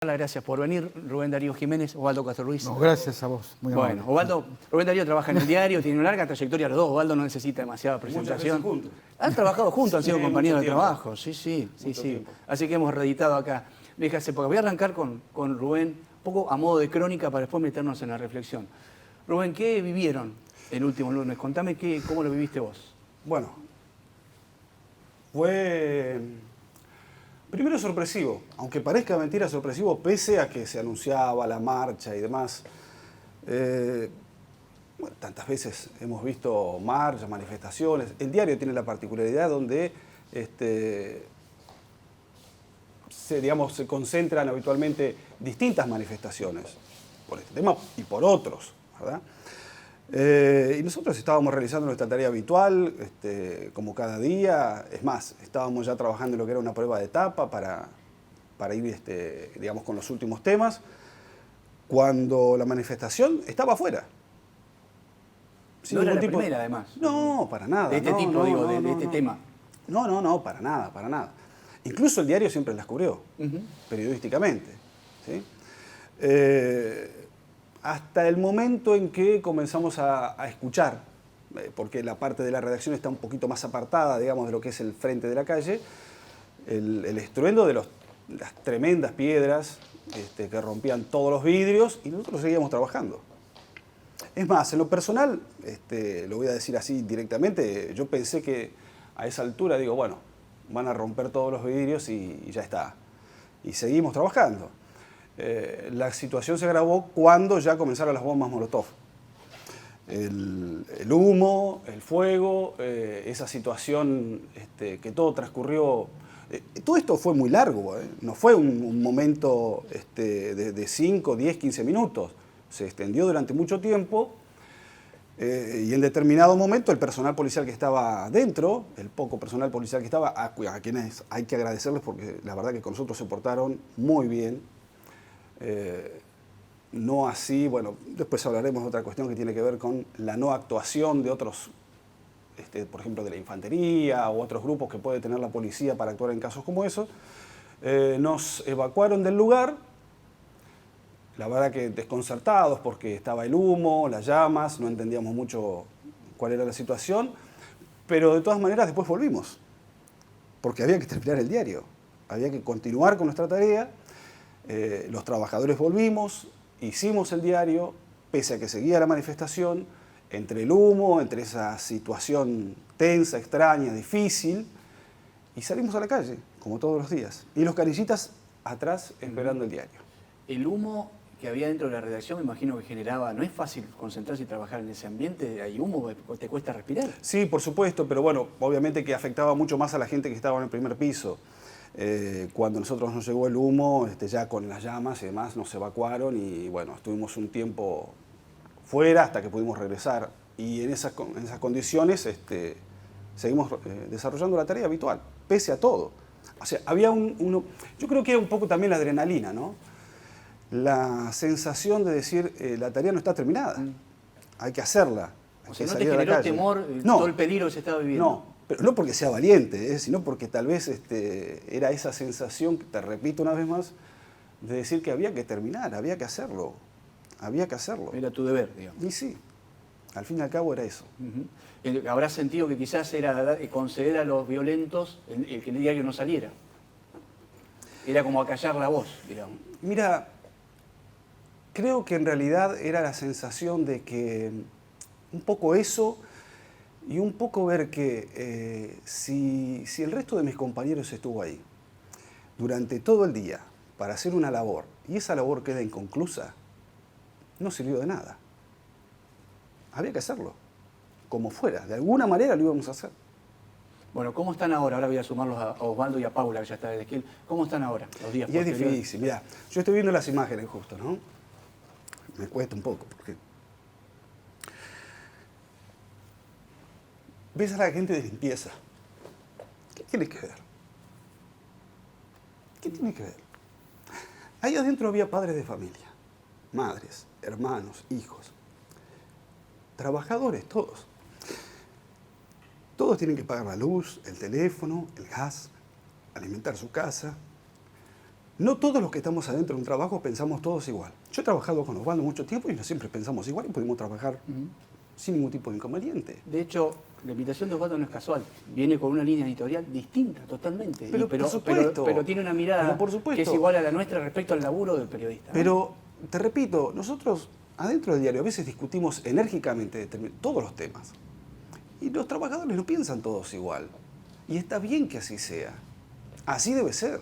Gracias por venir, Rubén Darío Jiménez, Osvaldo Castro Ruiz. No, gracias a vos. Muy Bueno, amable. Rubén Darío trabaja en el diario, tiene una larga trayectoria los dos. Osvaldo no necesita demasiada presentación. Muchas veces juntos. Han trabajado juntos, han sido Sí, compañeros de mucho tiempo. trabajo. Sí. tiempo. Así que hemos reeditado acá Viejas Épocas. Voy a arrancar con Rubén, un poco a modo de crónica para después meternos en la reflexión. Rubén, ¿qué vivieron el último lunes? Contame cómo lo viviste vos. Bueno, fue primero sorpresivo, aunque parezca mentira, sorpresivo, pese a que se anunciaba la marcha y demás. Bueno, tantas veces hemos visto marchas, manifestaciones. El diario tiene la particularidad donde se concentran habitualmente distintas manifestaciones, por este tema y por otros, ¿verdad? Y nosotros estábamos realizando nuestra tarea habitual, como cada día. Es más, estábamos ya trabajando en lo que era una prueba de etapa para ir, digamos, con los últimos temas, cuando la manifestación estaba afuera. No era la primera, además. No, para nada. De este tipo, de este tema. No, para nada, para nada. Incluso el diario siempre las cubrió, periodísticamente, ¿sí? Hasta el momento en que comenzamos a escuchar, porque la parte de la redacción está un poquito más apartada, digamos, de lo que es el frente de la calle, el estruendo de las tremendas piedras que rompían todos los vidrios, y nosotros seguíamos trabajando. Es más, en lo personal, lo voy a decir así directamente, yo pensé que a esa altura, digo, bueno, van a romper todos los vidrios y ya está. Y seguimos trabajando. La situación se agravó cuando ya comenzaron las bombas Molotov. El humo, el fuego, esa situación que todo transcurrió. Todo esto fue muy largo, no fue un momento de 5, 10, 15 minutos. Se extendió durante mucho tiempo y en determinado momento el personal policial que estaba dentro, el poco personal policial que estaba, a quienes hay que agradecerles porque la verdad que con nosotros se portaron muy bien. No así, bueno, después hablaremos de otra cuestión que tiene que ver con la no actuación de otros, por ejemplo, de la infantería o otros grupos que puede tener la policía para actuar en casos como esos. Nos evacuaron del lugar, la verdad que desconcertados porque estaba el humo, las llamas, no entendíamos mucho cuál era la situación, pero de todas maneras después volvimos, porque había que terminar el diario, había que continuar con nuestra tarea. Los trabajadores volvimos, hicimos el diario, pese a que seguía la manifestación, entre el humo, entre esa situación tensa, extraña, difícil, y salimos a la calle, como todos los días. Y los carillitas atrás esperando el diario. El humo que había dentro de la redacción, me imagino que generaba, no es fácil concentrarse y trabajar en ese ambiente, hay humo, te cuesta respirar. Sí, por supuesto, pero bueno, obviamente que afectaba mucho más a la gente que estaba en el primer piso. Cuando a nosotros nos llegó el humo, ya con las llamas y demás, nos evacuaron y bueno, estuvimos un tiempo fuera hasta que pudimos regresar. Y en esas condiciones seguimos desarrollando la tarea habitual, pese a todo. O sea, había yo creo que era un poco también la adrenalina, ¿no? La sensación de decir, la tarea no está terminada, hay que hacerla. O sea, ¿no te generó temor todo el peligro que se estaba viviendo? No. Pero no porque sea valiente, sino porque tal vez era esa sensación, que te repito una vez más, de decir que había que terminar, había que hacerlo. Era tu deber, digamos. Y sí, al fin y al cabo era eso. Habrás sentido que quizás era conceder a los violentos el que el diario no saliera. Era como acallar la voz, digamos. Mira, creo que en realidad era la sensación de que un poco eso. Y un poco ver que si el resto de mis compañeros estuvo ahí durante todo el día para hacer una labor y esa labor queda inconclusa, no sirvió de nada. Había que hacerlo, como fuera, de alguna manera lo íbamos a hacer. Bueno, ¿cómo están ahora? Ahora voy a sumarlos a Osvaldo y a Paula, que ya está desde Esquel. ¿Cómo están ahora, los días Y es posteriores? difícil, mira, yo estoy viendo las imágenes justo, ¿no? Me cuesta un poco, porque ves a la gente de limpieza. ¿Qué tiene que ver? ¿Qué tiene que ver? Ahí adentro había padres de familia, madres, hermanos, hijos, trabajadores, todos. Todos tienen que pagar la luz, el teléfono, el gas, alimentar su casa. No todos los que estamos adentro de un trabajo pensamos todos igual. Yo he trabajado con Osvaldo mucho tiempo y no siempre pensamos igual y pudimos trabajar sin ningún tipo de inconveniente. De hecho, la invitación de Osvaldo no es casual. Viene con una línea editorial distinta totalmente. Pero, por supuesto. Pero tiene una mirada que es igual a la nuestra respecto al laburo del periodista, ¿no? Pero, te repito, nosotros adentro del diario a veces discutimos enérgicamente todos los temas. Y los trabajadores no piensan todos igual. Y está bien que así sea. Así debe ser.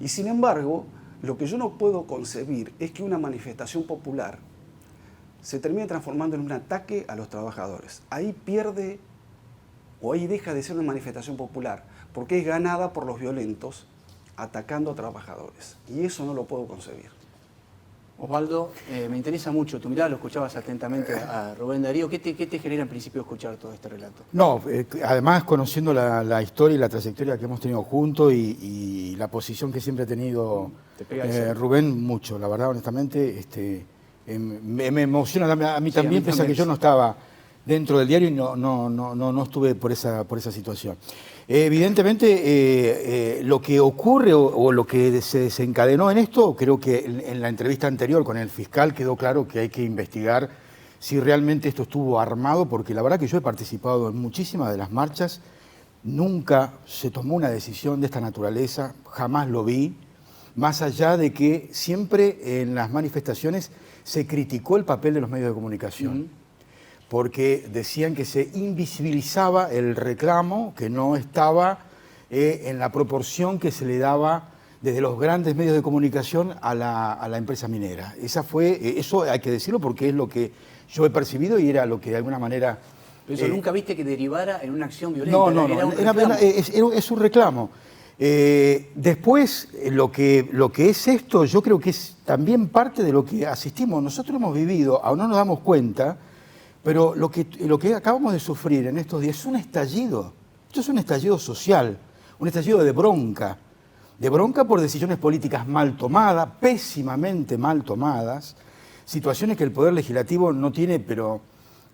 Y sin embargo, lo que yo no puedo concebir es que una manifestación popular se termine transformando en un ataque a los trabajadores. Ahí pierde o ahí deja de ser una manifestación popular, porque es ganada por los violentos atacando a trabajadores. Y eso no lo puedo concebir. Osvaldo, me interesa mucho tu mirada, lo escuchabas atentamente a Rubén Darío. ¿Qué te genera en principio escuchar todo este relato? No, además conociendo la historia y la trayectoria que hemos tenido juntos y la posición que siempre ha tenido Rubén, mucho, la verdad, honestamente, me emociona a mí también, pese a que yo no estaba dentro del diario y no estuve por esa situación. Evidentemente, lo que ocurre o lo que se desencadenó en esto, creo que en la entrevista anterior con el fiscal quedó claro que hay que investigar si realmente esto estuvo armado, porque la verdad que yo he participado en muchísimas de las marchas, nunca se tomó una decisión de esta naturaleza, jamás lo vi, más allá de que siempre en las manifestaciones se criticó el papel de los medios de comunicación. Porque decían que se invisibilizaba el reclamo, que no estaba en la proporción que se le daba desde los grandes medios de comunicación a la empresa minera. Eso hay que decirlo porque es lo que yo he percibido y era lo que de alguna manera... Pero eso nunca viste que derivara en una acción violenta. No, es un reclamo. Después, lo que es esto, yo creo que es también parte de lo que asistimos. Nosotros hemos vivido, aún no nos damos cuenta, pero lo que acabamos de sufrir en estos días es un estallido. Esto es un estallido social, un estallido de bronca por decisiones políticas mal tomadas, pésimamente mal tomadas, situaciones que el Poder Legislativo no tiene pero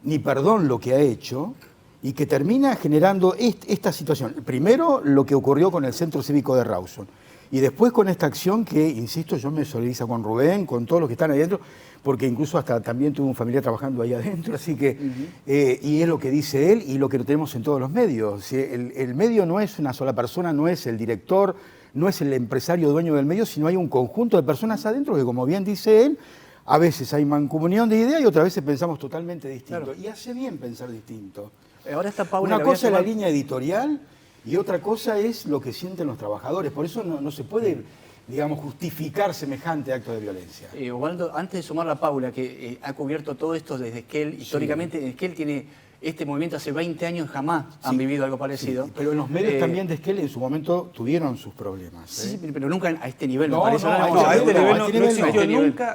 ni perdón lo que ha hecho y que termina generando esta situación. Primero, lo que ocurrió con el Centro Cívico de Rawson. Y después con esta acción que, insisto, yo me solidarizo con Rubén, con todos los que están ahí adentro, porque incluso hasta también tuve un familiar trabajando ahí adentro, así que, y es lo que dice él y lo que tenemos en todos los medios. El medio no es una sola persona, no es el director, no es el empresario dueño del medio, sino hay un conjunto de personas adentro que, como bien dice él, a veces hay mancomunión de ideas y otras veces pensamos totalmente distinto. Claro. Y hace bien pensar distinto. Ahora está Paula. Una cosa es la línea editorial y otra cosa es lo que sienten los trabajadores. Por eso no se puede, digamos, justificar semejante acto de violencia. Osvaldo, antes de sumar a Paula, que ha cubierto todo esto desde Esquel, históricamente, Esquel tiene este movimiento hace 20 años, jamás han vivido algo parecido. Sí, pero los medios también de Esquel en su momento tuvieron sus problemas. Sí, pero nunca a este nivel, no, me parece. A este nivel no existió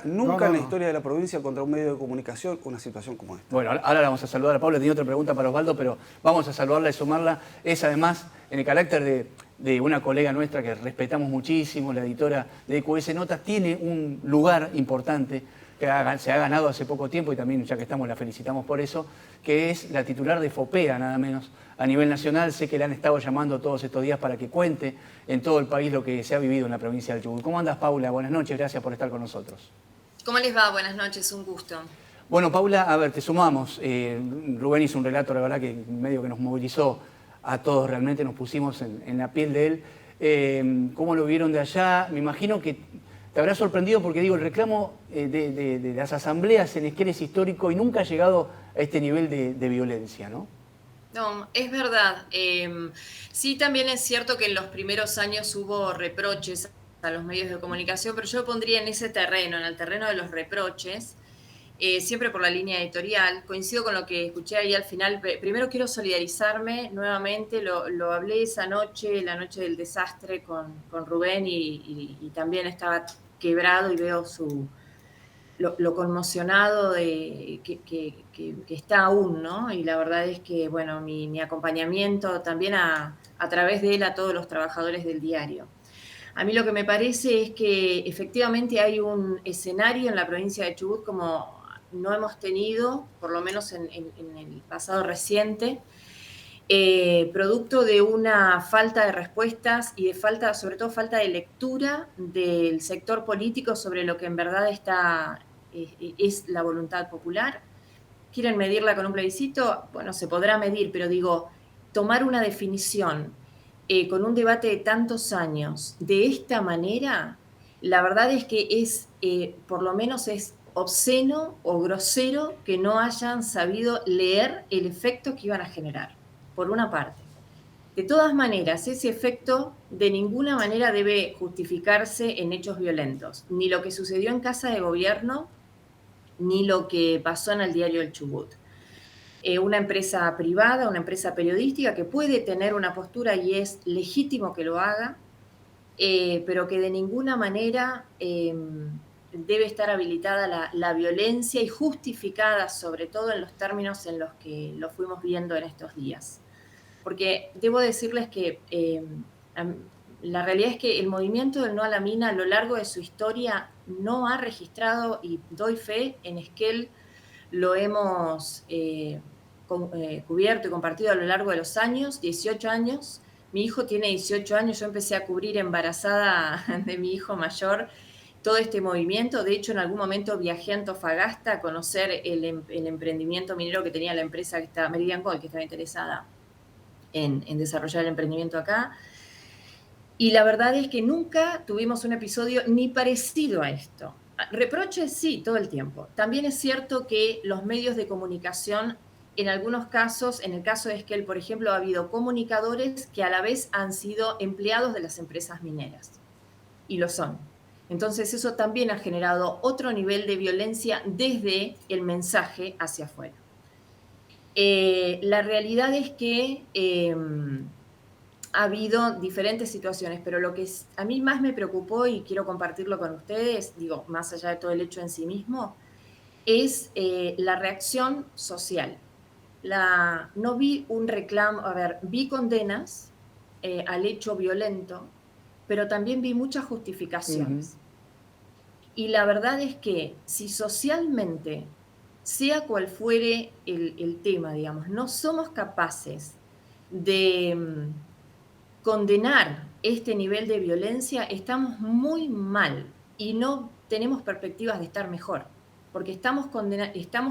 nunca en la historia de la provincia contra un medio de comunicación una situación como esta. Bueno, ahora la vamos a saludar a Paula, tenía otra pregunta para Osvaldo, pero vamos a saludarla y sumarla. Es además, en el carácter de una colega nuestra que respetamos muchísimo, la editora de EQS Notas, tiene un lugar importante que se ha ganado hace poco tiempo y también, ya que estamos, la felicitamos por eso, que es la titular de FOPEA, nada menos, a nivel nacional. Sé que le han estado llamando todos estos días para que cuente en todo el país lo que se ha vivido en la provincia del Chubut. ¿Cómo andas, Paula? Buenas noches, gracias por estar con nosotros. ¿Cómo les va? Buenas noches, un gusto. Bueno, Paula, a ver, te sumamos. Rubén hizo un relato, la verdad, que medio que nos movilizó a todos, realmente nos pusimos en la piel de él. ¿Cómo lo vieron de allá? Me imagino que te habrá sorprendido porque, digo, el reclamo de las asambleas en Esquel es histórico y nunca ha llegado a este nivel de violencia, ¿no? No, es verdad. Sí, también es cierto que en los primeros años hubo reproches a los medios de comunicación, pero yo pondría en ese terreno, en el terreno de los reproches, siempre por la línea editorial. Coincido con lo que escuché ahí al final. Primero quiero solidarizarme nuevamente, lo hablé esa noche, la noche del desastre con Rubén y también estaba quebrado y veo lo conmocionado que está aún, ¿no? Y la verdad es que, bueno, mi acompañamiento también a través de él a todos los trabajadores del diario. A mí lo que me parece es que efectivamente hay un escenario en la provincia de Chubut como no hemos tenido, por lo menos en el pasado reciente, producto de una falta de respuestas y de falta, sobre todo falta de lectura del sector político sobre lo que en verdad es la voluntad popular. ¿Quieren medirla con un plebiscito? Bueno, se podrá medir, pero digo, tomar una definición con un debate de tantos años de esta manera, la verdad es que por lo menos es obsceno o grosero que no hayan sabido leer el efecto que iban a generar, por una parte. De todas maneras, ese efecto de ninguna manera debe justificarse en hechos violentos, ni lo que sucedió en Casa de Gobierno, ni lo que pasó en el diario El Chubut. Una empresa privada, una empresa periodística que puede tener una postura y es legítimo que lo haga, pero que de ninguna manera debe estar habilitada la violencia y justificada, sobre todo en los términos en los que lo fuimos viendo en estos días. Porque debo decirles que la realidad es que el movimiento del No a la Mina a lo largo de su historia no ha registrado, y doy fe en Esquel, lo hemos cubierto y compartido a lo largo de los años, 18 años. Mi hijo tiene 18 años, yo empecé a cubrir embarazada de mi hijo mayor todo este movimiento. De hecho, en algún momento viajé a Antofagasta a conocer el emprendimiento minero que tenía la empresa que está, Meridian Gold, que estaba interesada en desarrollar el emprendimiento acá. Y la verdad es que nunca tuvimos un episodio ni parecido a esto. Reproches sí, todo el tiempo. También es cierto que los medios de comunicación, en algunos casos, en el caso de Esquel, por ejemplo, ha habido comunicadores que a la vez han sido empleados de las empresas mineras. Y lo son. Entonces eso también ha generado otro nivel de violencia desde el mensaje hacia afuera. La realidad es que ha habido diferentes situaciones, pero lo que a mí más me preocupó, y quiero compartirlo con ustedes, digo, más allá de todo el hecho en sí mismo, es la reacción social. No vi un reclamo, vi condenas al hecho violento, pero también vi muchas justificaciones. Y la verdad es que si socialmente, sea cual fuere el tema, digamos, no somos capaces de condenar este nivel de violencia, estamos muy mal y no tenemos perspectivas de estar mejor, porque estamos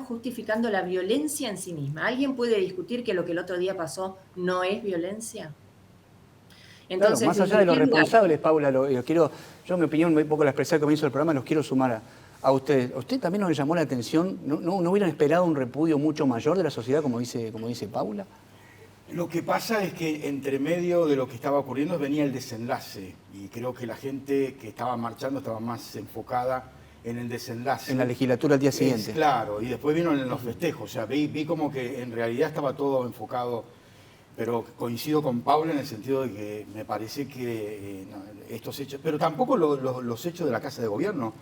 justificando la violencia en sí misma. ¿Alguien puede discutir que lo que el otro día pasó no es violencia? Entonces, claro, más allá de los responsables, Paula, yo mi opinión, un poco la expresé al comienzo del programa, los quiero sumar a ustedes. ¿A usted también nos llamó la atención? ¿No hubieran esperado un repudio mucho mayor de la sociedad, como dice Paula? Lo que pasa es que entre medio de lo que estaba ocurriendo venía el desenlace, y creo que la gente que estaba marchando estaba más enfocada en el desenlace. En la legislatura al día siguiente. Claro, y después vino en los festejos, o sea, vi como que en realidad estaba todo enfocado, pero coincido con Paula en el sentido de que me parece que estos hechos, pero tampoco los hechos de la Casa de Gobierno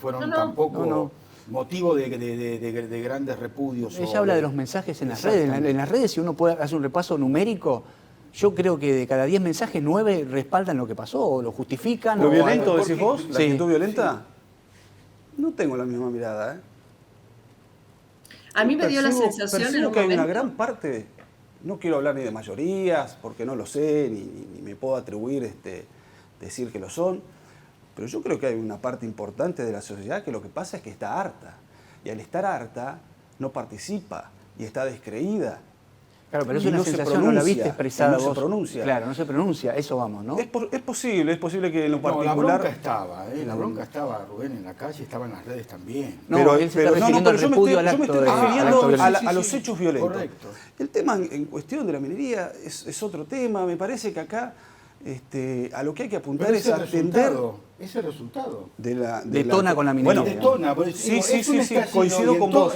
fueron tampoco motivo de grandes repudios. Ella habla de los mensajes en las redes. En las redes, si uno puede hacer un repaso numérico, yo creo que de cada 10 mensajes, 9 respaldan lo que pasó o lo justifican. ¿Lo violento decís vos? ¿La actitud violenta? Sí. No tengo la misma mirada, ¿eh? A mí me dio la sensación en un que hay momento... una gran parte, no quiero hablar ni de mayorías, porque no lo sé, ni me puedo atribuir decir que lo son, pero yo creo que hay una parte importante de la sociedad que lo que pasa es que está harta. Y al estar harta, no participa y está descreída. Claro, pero es una sensación, no la viste expresada vos. No se pronuncia. Claro, no se pronuncia, eso vamos, ¿no? Es posible que en lo particular... No, la bronca estaba, Rubén, en la calle, estaba en las redes también. No, pero él se está refiriendo al repudio al acto de... Yo me estoy refiriendo a los sí, hechos violentos. Correcto. El tema en cuestión de la minería es otro tema. Me parece que acá a lo que hay que apuntar es a atender... Ese resultado. Detona con la minería. Bueno, detona. Sí, coincido con vos.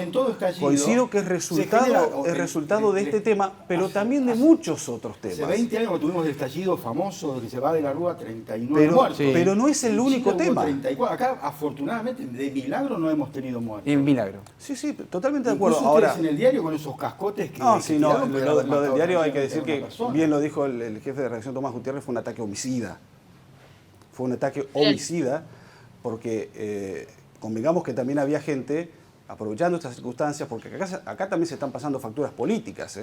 Coincido que es resultado de este tema, pero también de muchos otros temas. Hace 20 años tuvimos el estallido famoso que se va de la Rúa 39 muertos. Pero no es el único tema. 34. Acá, afortunadamente, de milagro no hemos tenido muertos. En milagro. Sí, totalmente de acuerdo. Ahora en el diario con esos cascotes que... Lo del diario hay que decir que, bien lo dijo el jefe de redacción Tomás Gutiérrez, fue un ataque homicida. Fue un ataque homicida porque convengamos que también había gente aprovechando estas circunstancias, porque acá también se están pasando facturas políticas.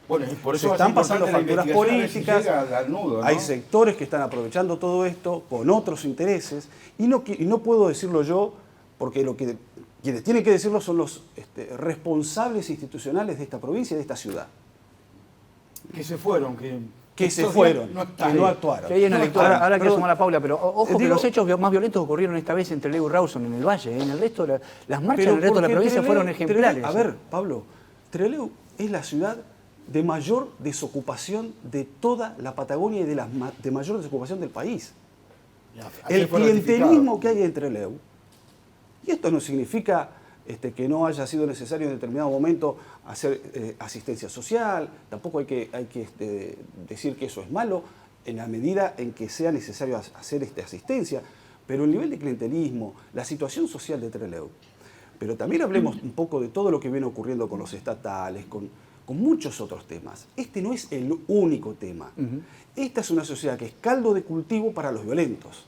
Bueno, y por eso se va a ser están pasando importante la facturas investigación, a ver si políticas, llega al nudo, ¿no? hay sectores que están aprovechando todo esto con otros intereses, y no puedo decirlo yo, porque quienes tienen que decirlo son los responsables institucionales de esta provincia y de esta ciudad. Que se fueron, Que se estos fueron, días que no actuaron. Que hay una lectura, ahora que perdón. suma la Paula, pero ojo que Digo- los hechos más violentos ocurrieron esta vez en Trelew y Rawson, en el Valle. En el resto, las marchas Pero en el resto de la porque provincia Trelew- fueron ejemplares. A ver, Pablo, Trelew es la ciudad de mayor desocupación de toda la Patagonia y de mayor desocupación del país. Ayer El fue clientelismo ratificado. que hay en Trelew, y esto no significa que no haya sido necesario en determinado momento hacer asistencia social, tampoco hay que decir que eso es malo, en la medida en que sea necesario hacer asistencia, pero el nivel de clientelismo, la situación social de Trelew, pero también hablemos un poco de todo lo que viene ocurriendo con los estatales, con muchos otros temas. Este no es el único tema. Esta es una sociedad que es caldo de cultivo para los violentos.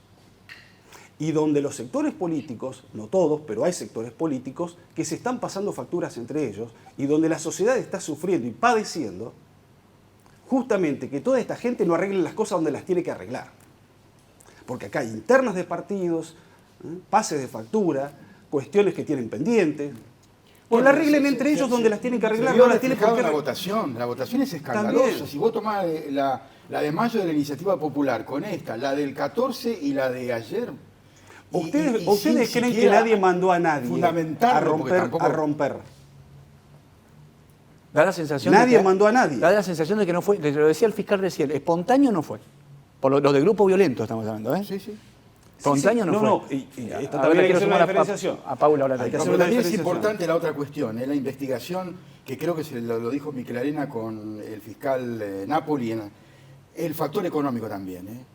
Y donde los sectores políticos, no todos, pero hay sectores políticos que se están pasando facturas entre ellos y donde la sociedad está sufriendo y padeciendo justamente que toda esta gente no arregle las cosas donde las tiene que arreglar. Porque acá hay internas de partidos, pases de factura, cuestiones que tienen pendientes. Que la arreglen entre ellos donde las tienen que arreglar, no las tienen por qué la arreglar. votación. La votación es escandalosa. También. Si vos tomás la de mayo de la iniciativa popular con esta, la del 14 y la de ayer. ¿Ustedes sin creen que siquiera nadie mandó a nadie fundamentarlo, porque tampoco- a romper? Da la sensación Nadie de que, mandó a nadie. Da la sensación de que no fue, lo decía el fiscal recién, espontáneo no fue. Por lo de grupo violento estamos hablando, ¿eh? Sí, sí. Espontáneo no fue. No, y esto Ahora también hay que quiero hacer una sumar diferenciación. a Paula ahora Hay que también. hacer Pero una también es diferenciación. importante la otra cuestión, la investigación, que creo que lo dijo Miquel Arena con el fiscal Napoli, el factor económico también.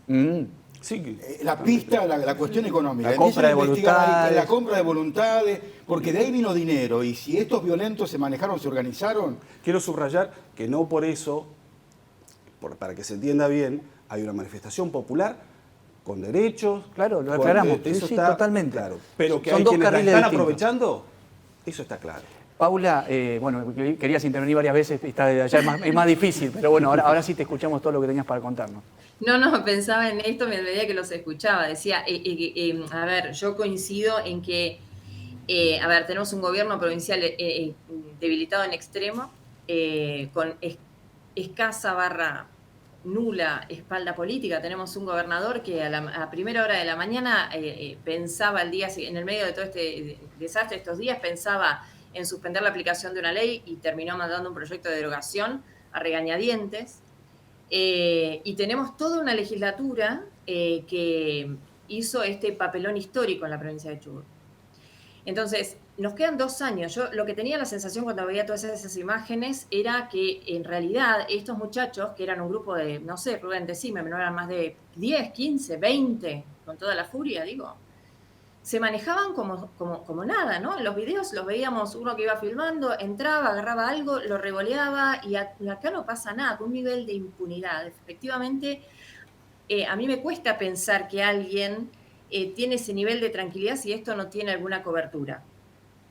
Sí, La pista, la cuestión económica. La compra Empiezan a de investigar voluntades. la compra de voluntades, porque de ahí vino dinero, y si estos violentos se manejaron, se organizaron, quiero subrayar que no por eso, para que se entienda bien, hay una manifestación popular con derechos. Claro, lo con- aclaramos. eso Sí, está totalmente. claro. Pero que Son hay dos quienes la carriles están distintos. aprovechando, eso está claro. Paula, bueno, querías intervenir varias veces, está desde allá, es más difícil, pero bueno, ahora sí te escuchamos todo lo que tenías para contarnos. No, pensaba en esto a medida que los escuchaba. Decía, a ver, yo coincido en que, a ver, tenemos un gobierno provincial debilitado en extremo, con escasa / nula espalda política. Tenemos un gobernador que a primera hora de la mañana pensaba en el medio de todo este desastre estos días, pensaba en suspender la aplicación de una ley y terminó mandando un proyecto de derogación a regañadientes. Y tenemos toda una legislatura que hizo este papelón histórico en la provincia de Chubut. Entonces, nos quedan 2 años. Yo lo que tenía la sensación cuando veía todas esas imágenes era que en realidad estos muchachos, que eran un grupo de, no sé, Rubén, decime, no eran más de 10, 15, 20, con toda la furia, digo, se manejaban como nada, ¿no? En los videos los veíamos uno que iba filmando, entraba, agarraba algo, lo revoleaba y acá no pasa nada, con un nivel de impunidad. Efectivamente, a mí me cuesta pensar que alguien tiene ese nivel de tranquilidad si esto no tiene alguna cobertura,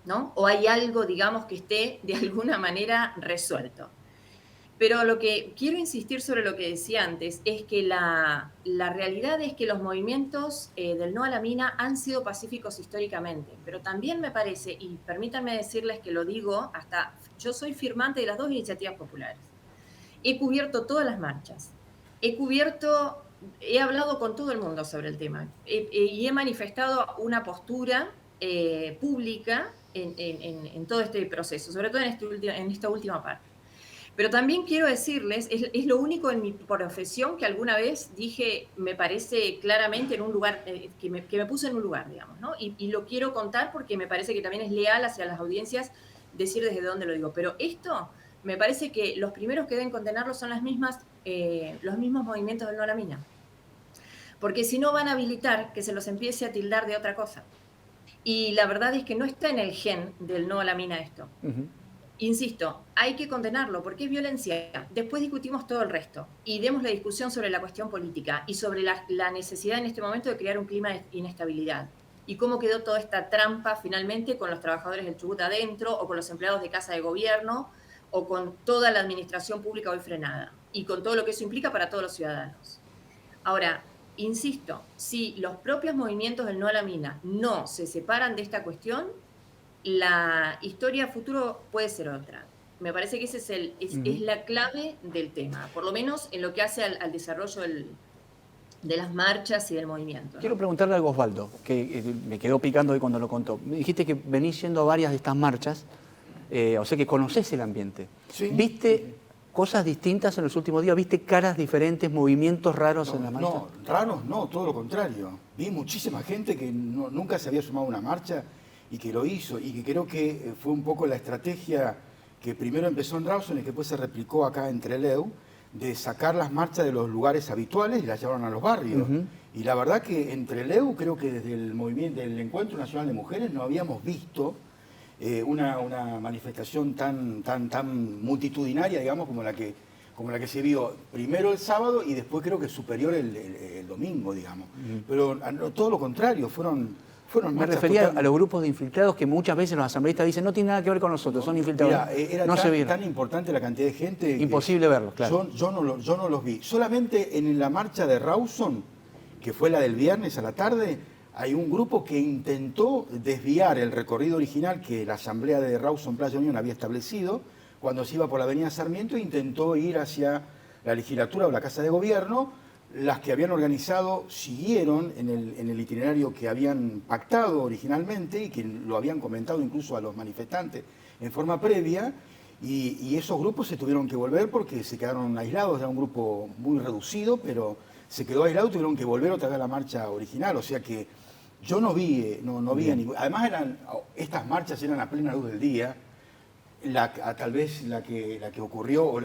¿no? O hay algo, digamos, que esté de alguna manera resuelto. Pero lo que quiero insistir sobre lo que decía antes es que la realidad es que los movimientos del no a la mina han sido pacíficos históricamente, pero también me parece, y permítanme decirles que lo digo, yo soy firmante de las 2 iniciativas populares. He cubierto todas las marchas, he hablado con todo el mundo sobre el tema y he manifestado una postura pública en todo este proceso, sobre todo en esta última parte. Pero también quiero decirles, es lo único en mi profesión que alguna vez dije, me parece claramente en un lugar, que me puso en un lugar, digamos, ¿no? Y lo quiero contar porque me parece que también es leal hacia las audiencias decir desde dónde lo digo. Pero esto, me parece que los primeros que deben condenarlo son los mismos movimientos del no a la mina. Porque si no van a habilitar que se los empiece a tildar de otra cosa. Y la verdad es que no está en el gen del no a la mina esto. Insisto, hay que condenarlo porque es violencia. Después discutimos todo el resto y demos la discusión sobre la cuestión política y sobre la necesidad en este momento de crear un clima de inestabilidad. Y cómo quedó toda esta trampa finalmente con los trabajadores del Chubut adentro o con los empleados de casa de gobierno o con toda la administración pública hoy frenada y con todo lo que eso implica para todos los ciudadanos. Ahora, insisto, si los propios movimientos del No a la Mina no se separan de esta cuestión, la historia futuro puede ser otra. Me parece que ese es la clave del tema, por lo menos en lo que hace al desarrollo de las marchas y del movimiento, ¿no? Quiero preguntarle algo a Osvaldo, que me quedó picando hoy cuando lo contó. Me dijiste que venís yendo a varias de estas marchas, o sea que conocés el ambiente. Sí. ¿Viste cosas distintas en los últimos días? ¿Viste caras diferentes, movimientos raros en la marcha? No, raros no, todo lo contrario. Vi muchísima gente que nunca se había sumado a una marcha y que lo hizo, y que creo que fue un poco la estrategia que primero empezó en Rawson y que después se replicó acá en Trelew, de sacar las marchas de los lugares habituales y las llevaron a los barrios. Y la verdad que en Trelew, creo que desde el movimiento del Encuentro Nacional de Mujeres no habíamos visto una manifestación tan multitudinaria, digamos, como la que se vio primero el sábado y después creo que superior el domingo, digamos. Pero todo lo contrario, fueron Me refería a los grupos de infiltrados que muchas veces los asambleístas dicen no tienen nada que ver con nosotros, son infiltrados. Mira, era no se vieron. tan importante la cantidad de gente. Imposible verlos, claro. Yo no los vi. Solamente en la marcha de Rawson, que fue la del viernes a la tarde, hay un grupo que intentó desviar el recorrido original que la asamblea de Rawson Playa Unión había establecido cuando se iba por la avenida Sarmiento, intentó ir hacia la legislatura o la Casa de Gobierno. Las que habían organizado siguieron en el itinerario que habían pactado originalmente y que lo habían comentado incluso a los manifestantes en forma previa, y esos grupos se tuvieron que volver porque se quedaron aislados. Era un grupo muy reducido, pero se quedó aislado y tuvieron que volver otra vez a la marcha original. O sea que yo no vi a ningún... Además estas marchas eran a plena luz del día. Tal vez la que ocurrió,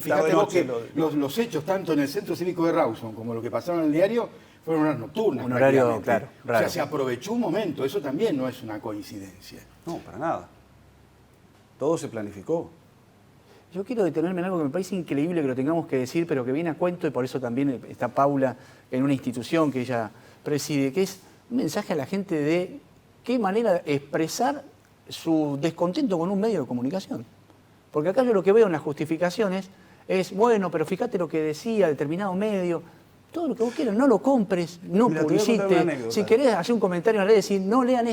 fíjate vos que los hechos tanto en el Centro Cívico de Rawson como lo que pasaron en el diario fueron horas nocturnas. Un horario, claro, o sea, se aprovechó un momento, eso también no es una coincidencia. No, para nada. Todo se planificó. Yo quiero detenerme en algo que me parece increíble que lo tengamos que decir, pero que viene a cuento, y por eso también está Paula en una institución que ella preside, que es un mensaje a la gente de qué manera de expresar su descontento con un medio de comunicación. Porque acá yo lo que veo en las justificaciones es, bueno, pero fíjate lo que decía determinado medio, todo lo que vos quieras, no lo compres, no publicites. Si querés hacer un comentario en la red, decir, no lean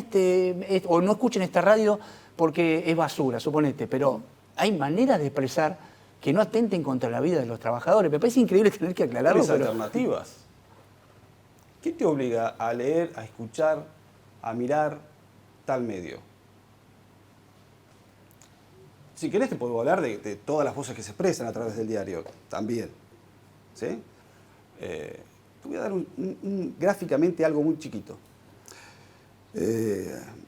o no escuchen esta radio porque es basura, suponete, pero hay maneras de expresar que no atenten contra la vida de los trabajadores. Me parece increíble tener que aclararlo. Pero alternativas. ¿Qué te obliga a leer, a escuchar, a mirar tal medio? Si querés te puedo hablar de todas las voces que se expresan a través del diario, también. ¿Sí? Te voy a dar gráficamente algo muy chiquito.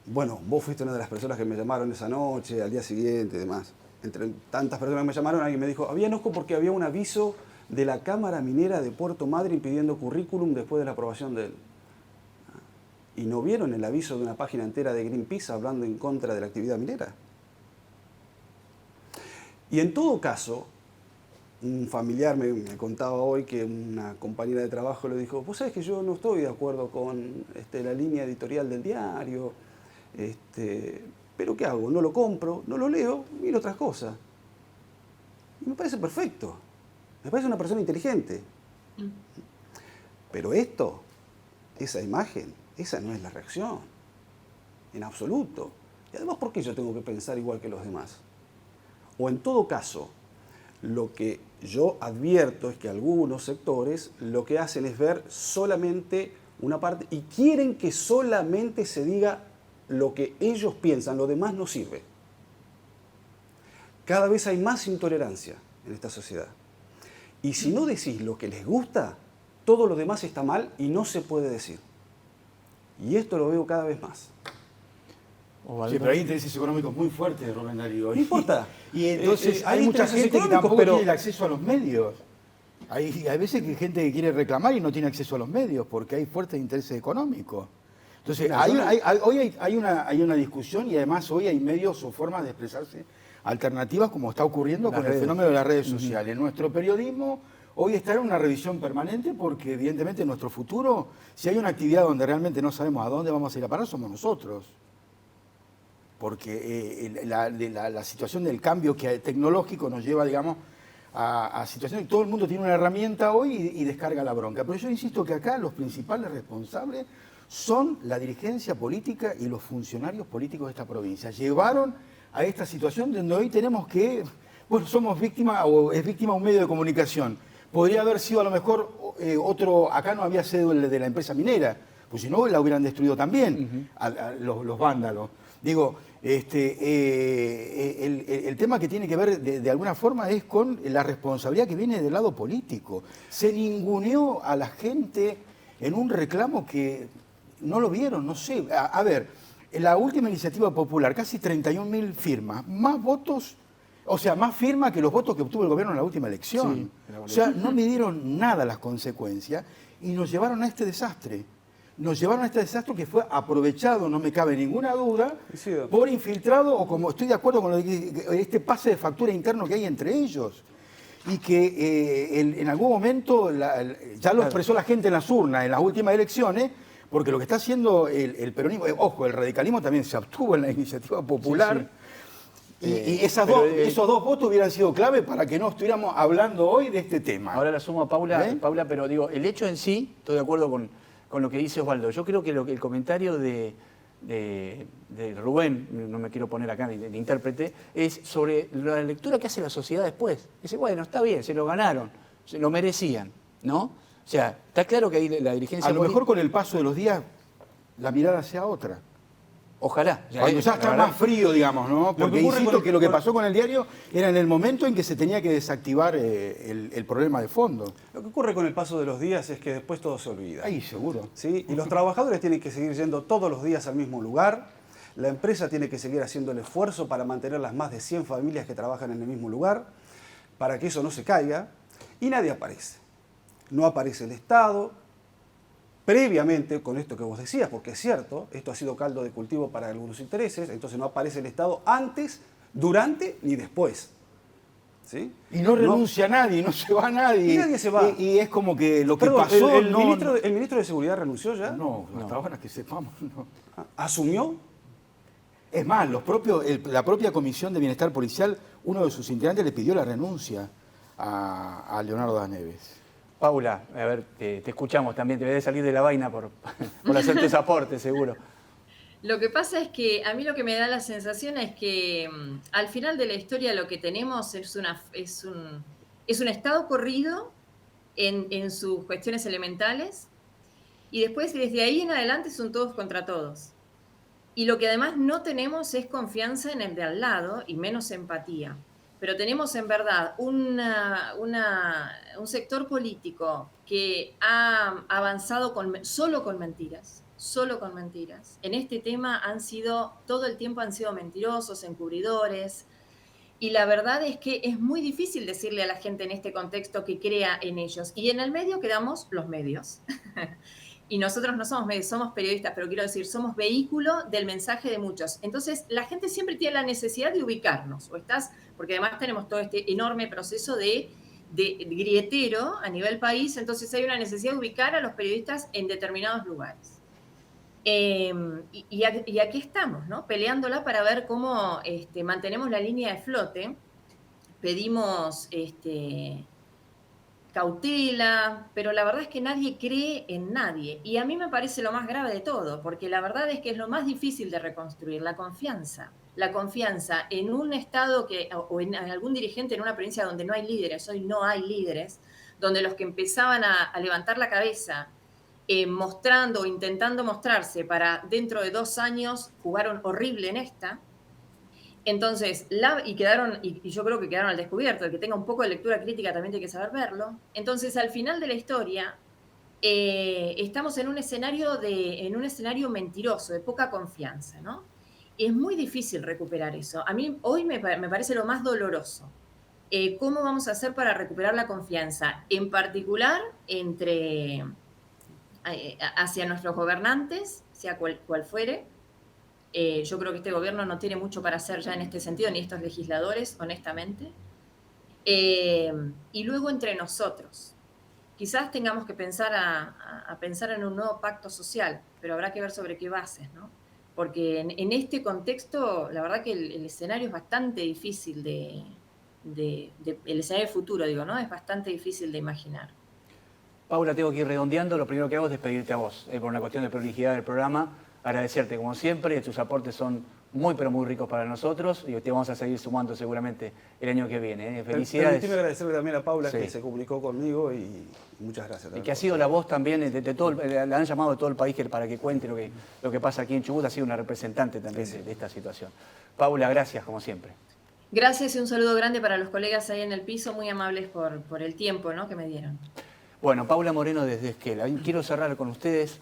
Bueno, vos fuiste una de las personas que me llamaron esa noche, al día siguiente y demás. Entre tantas personas que me llamaron, alguien me dijo, había enojo porque había un aviso de la Cámara Minera de Puerto Madryn pidiendo currículum después de la aprobación de él. ¿Y no vieron el aviso de una página entera de Greenpeace hablando en contra de la actividad minera? Y en todo caso, un familiar me contaba hoy que una compañera de trabajo le dijo, vos sabés que yo no estoy de acuerdo con la línea editorial del diario, pero ¿qué hago? No lo compro, no lo leo, miro otras cosas. Y me parece perfecto, me parece una persona inteligente. Pero esa imagen, esa no es la reacción, en absoluto. Y además, ¿por qué yo tengo que pensar igual que los demás? O en todo caso, lo que yo advierto es que algunos sectores lo que hacen es ver solamente una parte y quieren que solamente se diga lo que ellos piensan, lo demás no sirve. Cada vez hay más intolerancia en esta sociedad. Y si no decís lo que les gusta, todo lo demás está mal y no se puede decir. Y esto lo veo cada vez más. Sí, pero hay intereses económicos muy fuertes, Rubén Darío. No importa. Y entonces hay mucha gente que tampoco tiene el acceso a los medios. Hay veces que hay gente que quiere reclamar y no tiene acceso a los medios porque hay fuertes intereses económicos. Entonces, hoy hay una discusión y además hoy hay medios o formas de expresarse alternativas como está ocurriendo con el fenómeno de las redes sociales. Nuestro periodismo hoy está en una revisión permanente porque evidentemente nuestro futuro, si hay una actividad donde realmente no sabemos a dónde vamos a ir a parar, somos nosotros. porque la situación del cambio tecnológico nos lleva, digamos, a situaciones que todo el mundo tiene una herramienta hoy y descarga la bronca. Pero yo insisto que acá los principales responsables son la dirigencia política y los funcionarios políticos de esta provincia. Llevaron a esta situación donde hoy tenemos que, bueno, somos víctimas o es víctima un medio de comunicación. Podría haber sido a lo mejor otro, acá no había sido el de la empresa minera, pues si no la hubieran destruido también los vándalos. Digo, el tema que tiene que ver de alguna forma es con la responsabilidad que viene del lado político. Se ninguneó a la gente en un reclamo que no lo vieron, no sé. A ver, la última iniciativa popular, casi 31.000 firmas, más votos, o sea, más firmas que los votos que obtuvo el gobierno en la última elección. Sí, o sea, no midieron nada las consecuencias y nos llevaron a este desastre. Nos llevaron a este desastre que fue aprovechado, no me cabe ninguna duda, por infiltrado, o como estoy de acuerdo con este pase de factura interno que hay entre ellos. Y que en algún momento ya lo expresó la gente en las urnas, en las últimas elecciones, porque lo que está haciendo el peronismo, ojo, el radicalismo también se abstuvo en la iniciativa popular. Sí. Y esos dos votos hubieran sido clave para que no estuviéramos hablando hoy de este tema. Ahora la sumo a Paula, pero digo, el hecho en sí, estoy de acuerdo con lo que dice Osvaldo. Yo creo que el comentario de Rubén, no me quiero poner acá de intérprete, es sobre la lectura que hace la sociedad después. Dice, bueno, está bien, se lo ganaron, se lo merecían, ¿no? O sea, está claro que ahí la dirigencia... A lo mejor con el paso de los días la mirada sea otra. Ojalá. Cuando ya está más frío, digamos, ¿no? Porque insisto que lo que pasó con el diario era en el momento en que se tenía que desactivar el problema de fondo. Lo que ocurre con el paso de los días es que después todo se olvida. Ahí, seguro. ¿Sí? Y los trabajadores tienen que seguir yendo todos los días al mismo lugar. La empresa tiene que seguir haciendo el esfuerzo para mantener las más de 100 familias que trabajan en el mismo lugar, para que eso no se caiga. Y nadie aparece. No aparece el Estado. Previamente, con esto que vos decías, porque es cierto, esto ha sido caldo de cultivo para algunos intereses, entonces no aparece el Estado antes, durante ni después. ¿Sí? Y no renuncia nadie, no se va nadie. Y nadie se va. Y es como que lo que pasó... ¿El ministro de Seguridad renunció ya? No, hasta ahora que sepamos, no. ¿Asumió? Es más, la propia Comisión de Bienestar Policial, uno de sus integrantes le pidió la renuncia a Leonardo Das Neves. Paula, a ver, te escuchamos también, te voy a salir de la vaina por hacer tus aportes, seguro. Lo que pasa es que a mí lo que me da la sensación es que al final de la historia lo que tenemos es un estado corrido en sus cuestiones elementales y después desde ahí en adelante son todos contra todos. Y lo que además no tenemos es confianza en el de al lado y menos empatía. Pero tenemos en verdad un sector político que ha avanzado solo con mentiras. En este tema todo el tiempo han sido mentirosos, encubridores. Y la verdad es que es muy difícil decirle a la gente en este contexto que crea en ellos. Y en el medio quedamos los medios. Y nosotros no somos medios, somos periodistas, pero quiero decir, somos vehículo del mensaje de muchos. Entonces, la gente siempre tiene la necesidad de ubicarnos, porque además tenemos todo este enorme proceso de grietero a nivel país, entonces hay una necesidad de ubicar a los periodistas en determinados lugares. Y aquí estamos, ¿no? Peleándola para ver cómo mantenemos la línea de flote. Pedimos cautela, pero la verdad es que nadie cree en nadie. Y a mí me parece lo más grave de todo, porque la verdad es que es lo más difícil de reconstruir, la confianza. La confianza en un Estado o en algún dirigente en una provincia donde no hay líderes, hoy no hay líderes, donde los que empezaban a levantar la cabeza, mostrando o intentando mostrarse para dentro de 2 años, jugaron horrible en esta. Entonces, y yo creo que quedaron al descubierto. El que tenga un poco de lectura crítica también tiene que saber verlo. Entonces, al final de la historia, estamos en un escenario mentiroso, de poca confianza, ¿no? Es muy difícil recuperar eso. A mí hoy me parece lo más doloroso. ¿Cómo vamos a hacer para recuperar la confianza? En particular, hacia nuestros gobernantes, sea cual fuere. Yo creo que este gobierno no tiene mucho para hacer ya en este sentido, ni estos legisladores, honestamente. Y luego entre nosotros. Quizás tengamos que pensar en un nuevo pacto social, pero habrá que ver sobre qué bases, ¿no? porque en este contexto, la verdad que el escenario es bastante difícil el escenario futuro, digo, ¿no? Es bastante difícil de imaginar. Paula, tengo que ir redondeando. Lo primero que hago es despedirte a vos, por una cuestión de prolijidad del programa. Agradecerte como siempre, tus aportes son muy pero muy ricos para nosotros y te vamos a seguir sumando seguramente el año que viene. Felicidades. Permíteme agradecerle también a Paula, Sí, que se comunicó conmigo, y muchas gracias y también. que ha sido la voz también de todo, la han llamado de todo el país para que cuente lo que pasa aquí en Chubut. Ha sido una representante también de esta situación. Paula, gracias como siempre. Gracias y un saludo grande para los colegas ahí en el piso, muy amables por el tiempo, ¿no?, que me dieron. Bueno, Paula Moreno desde Esquela. Quiero cerrar con ustedes.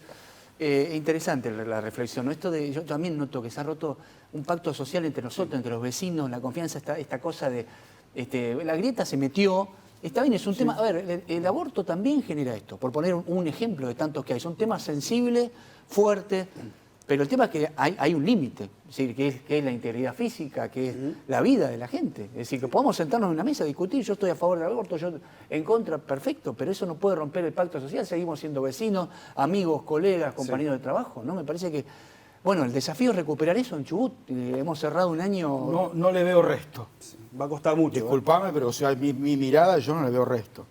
Interesante la reflexión, ¿no? Yo también noto que se ha roto un pacto social entre nosotros, entre los vecinos, la confianza, esta cosa de... la grieta se metió, está bien, es un tema... A ver, el aborto también genera esto, por poner un ejemplo de tantos que hay. Son temas sensibles, fuertes, pero el tema es que hay un límite, es decir, que es la integridad física, que es la vida de la gente. Es decir, que podamos sentarnos en una mesa a discutir, yo estoy a favor del aborto, yo en contra, perfecto, pero eso no puede romper el pacto social, seguimos siendo vecinos, amigos, colegas, compañeros de trabajo, ¿no? Me parece que, bueno, el desafío es recuperar eso en Chubut. Hemos cerrado un año... No le veo resto. Va a costar mucho. Disculpame, pero o sea, mi mirada yo no le veo resto.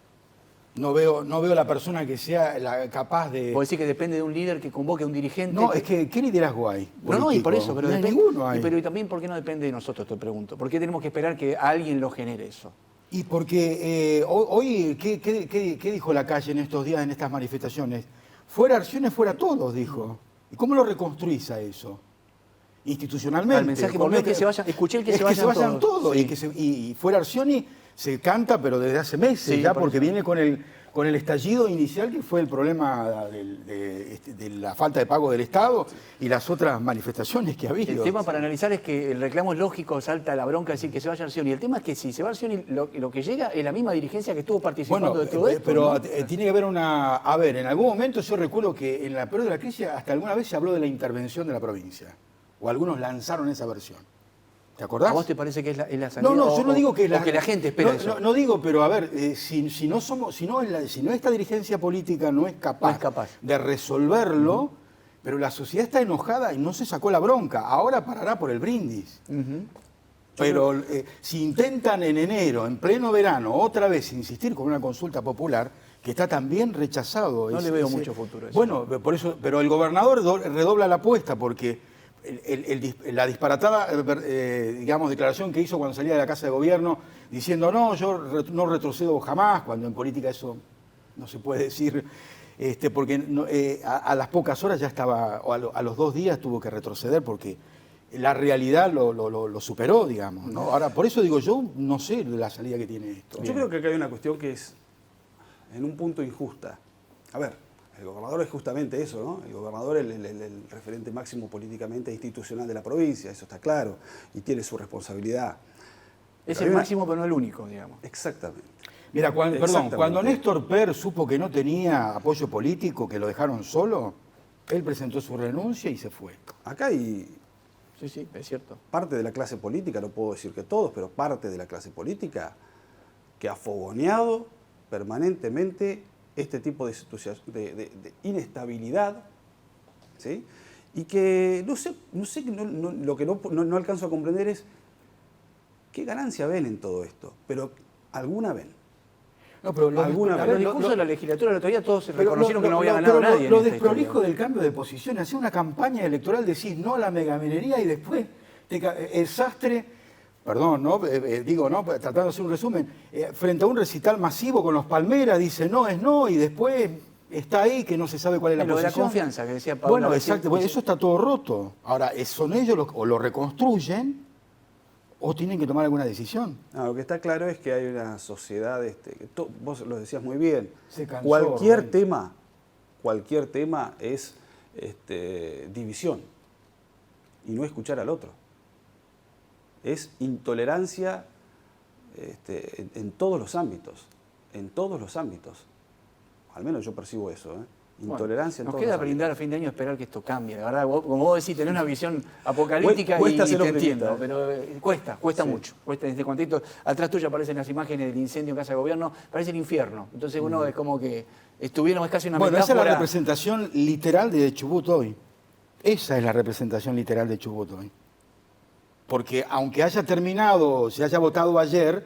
No veo la persona que sea capaz de... ¿Puedo decir que depende de un líder que convoque a un dirigente? No, es que ¿qué liderazgo hay? No, y por eso, pero no hay depende, ninguno hay. pero y también ¿por qué no depende de nosotros, te pregunto? ¿Por qué tenemos que esperar que alguien lo genere eso? Y porque hoy, ¿qué dijo la calle en estos días, en estas manifestaciones? Fuera acciones, fuera todos, dijo. ¿Y cómo lo reconstruís a eso? Institucionalmente. El mensaje volvió es que se vayan, escuché el que es se vayan todos. Sí. Y fuera Arcioni se canta, pero desde hace meses Sí, ya, por porque eso. viene con el estallido inicial, que fue el problema de la falta de pago del Estado y las otras manifestaciones que ha habido. El tema para analizar es que el reclamo es lógico, salta la bronca decir que se vaya Arcioni. El tema es que si se va Arcioni, lo que llega es la misma dirigencia que estuvo participando Bueno, de todo esto. pero ¿no? tiene que haber una... A ver, en algún momento yo recuerdo que en la peor de la crisis hasta alguna vez se habló de la intervención de la provincia. O algunos lanzaron esa versión. ¿Te acordás? ¿A vos te parece que es la salida? No, yo no digo que o que la gente espera no, eso. No digo, pero a ver, si no esta dirigencia política no es capaz, de resolverlo, pero la sociedad está enojada y no se sacó la bronca. Ahora parará por el brindis. Pero si intentan en enero, en pleno verano, otra vez insistir con una consulta popular, que está también rechazado. No le veo mucho futuro a eso. Bueno, por eso, pero el gobernador redobla la apuesta porque la disparatada digamos, declaración que hizo cuando salía de la Casa de Gobierno diciendo no, yo no retrocedo jamás, cuando en política eso no se puede decir, porque a las pocas horas ya estaba, o a los 2 días tuvo que retroceder porque la realidad lo superó, digamos, ¿no? Ahora, por eso digo, yo no sé la salida que tiene esto. Yo creo que acá hay una cuestión que es en un punto injusta. A ver, el gobernador es justamente eso, ¿no? El gobernador es el referente máximo políticamente e institucional de la provincia, eso está claro, y tiene su responsabilidad. Es Pero el máximo, pero no el único, digamos. Exactamente. Mira, cuando Exactamente. Néstor Per supo que no tenía apoyo político, que lo dejaron solo, él presentó su renuncia y se fue. Acá hay Sí, es cierto. parte de la clase política, no puedo decir que todos, pero parte de la clase política que ha fogoneado permanentemente este tipo de inestabilidad, ¿sí? Y que lo que no alcanzo a comprender es qué ganancia ven en todo esto, pero alguna ven. No, pero Los discursos de la legislatura el otro día todos reconocieron que no había ganado nadie. Lo en esta desprolijo historia. del cambio de posición, hacer una campaña electoral, decís no a la megaminería y después el sastre, perdón, ¿no? Digo, ¿no? Tratando de hacer un resumen, frente a un recital masivo con los Palmeras, dice no es no y después está ahí que no se sabe cuál es la Lo de posición. la confianza que decía Paula. Bueno, recién. exacto, bueno, eso está todo roto. Ahora, son ellos o lo reconstruyen o tienen que tomar alguna decisión. No, lo que está claro es que hay una sociedad, vos lo decías muy bien, Se cansó, cualquier Rubén. tema es división y no escuchar al otro. Es intolerancia en todos los ámbitos, Al menos yo percibo eso, Intolerancia en Nos todos queda los ámbitos. brindar a fin de año y esperar que esto cambie. La verdad, como vos decís, tenés una visión apocalíptica Cuesta y ser te optimista, entiendo, pero cuesta Sí. mucho. Cuesta en este contexto. Atrás tuyo aparecen las imágenes del incendio en Casa de Gobierno, parece el infierno. Entonces uno es como que estuvieron, es casi una Bueno, esa es metáfora. la representación literal de Chubut hoy. Esa es la representación literal de Chubut hoy. Porque aunque haya terminado, se haya votado ayer,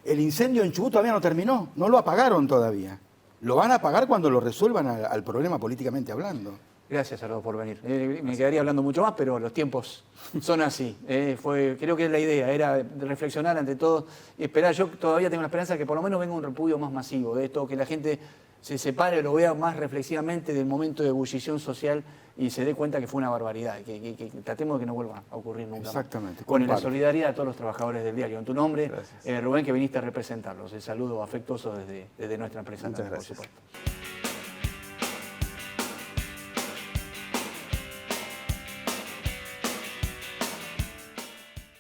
el incendio en Chubut todavía no terminó, no lo apagaron todavía. Lo van a apagar cuando lo resuelvan al problema políticamente hablando. Gracias, Salvador, por venir. Me quedaría hablando mucho más, pero los tiempos son así. Creo que es la idea, era de reflexionar ante todo y esperar. Yo todavía tengo la esperanza de que por lo menos venga un repudio más masivo de esto, que la gente se separe, lo vea más reflexivamente del momento de ebullición social y se dé cuenta que fue una barbaridad, que tratemos de que no vuelva a ocurrir nunca. Exactamente. Con la solidaridad de todos los trabajadores del diario. En tu nombre, Gracias. Rubén, que viniste a representarlos. El saludo afectuoso desde nuestra empresa. Muchas también, gracias. por supuesto.